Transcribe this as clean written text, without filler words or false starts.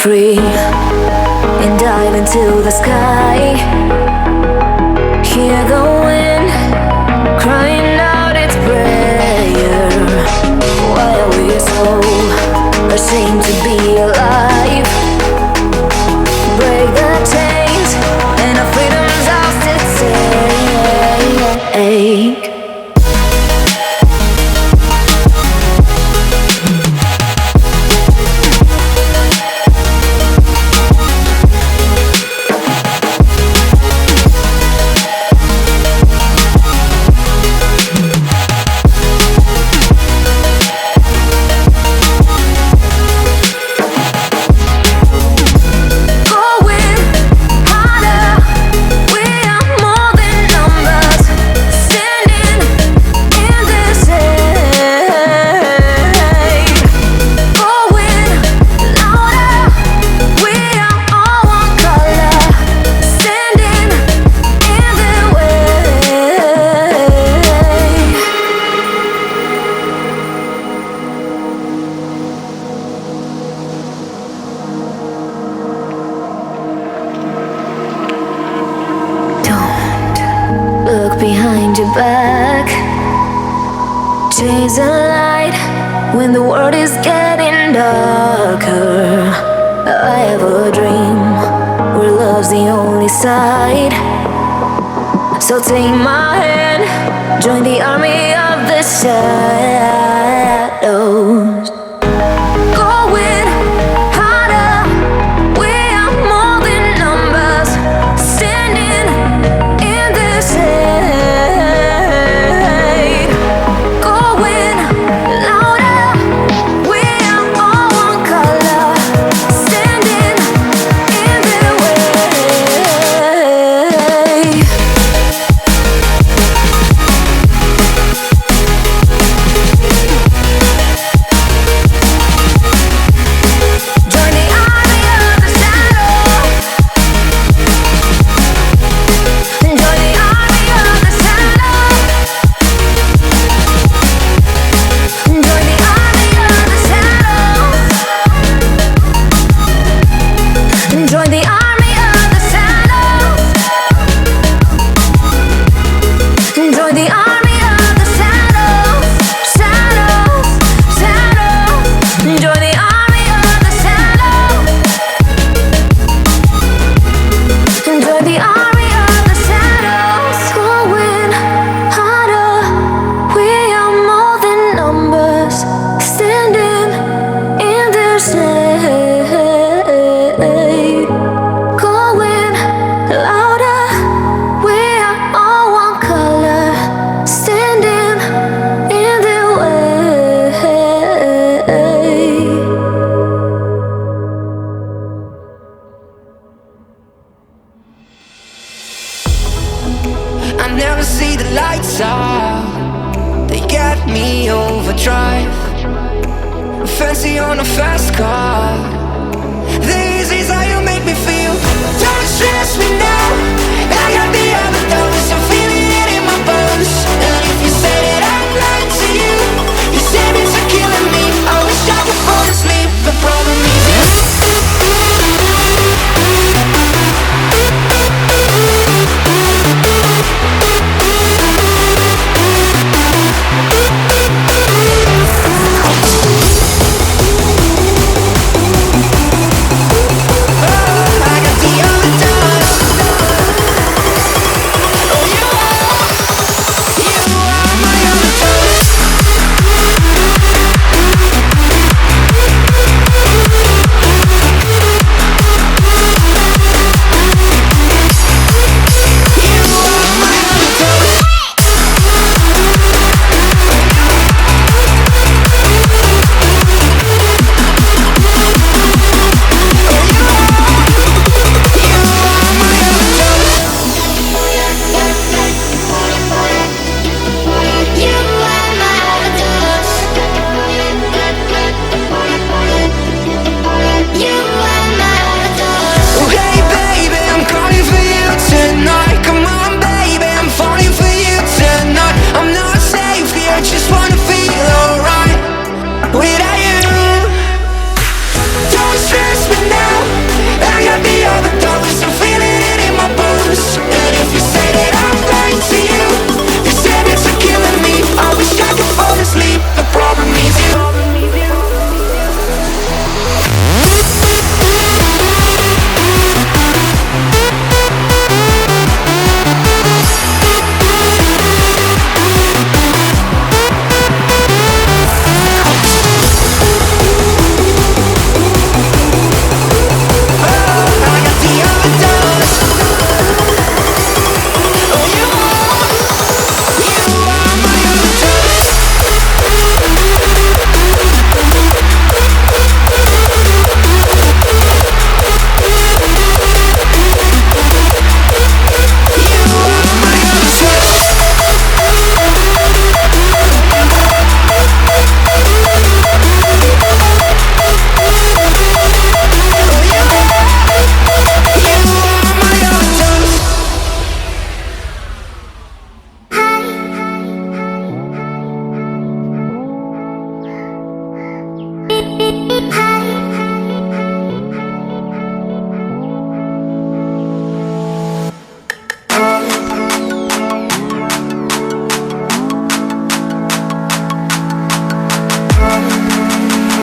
free and dive into the sky. Hear the wind crying out its prayer. Why are we so ashamed to be alive? Break the chains and our freedom's ours to take. Look behind your back. Chase a light when the world is getting darker. I have a dream where love's the only side. So take my hand, join the army of the shadows. Going harder, we are more than numbers, standing in this hate. Going louder, we are all one color, standing in the way. Join the army of the shadow. Join the army of the shadow. Join the army of the shadow. Join the army of the shadow. Join the army of the shadows. Shadows, shadows. Join the army of the shadows. Join the army of the shadows. Going harder, we are more than numbers, standing in their shade. Going louder, we are all one color, standing in their way. I never see the lights out, they get me overdrive. Fancy on a fast car,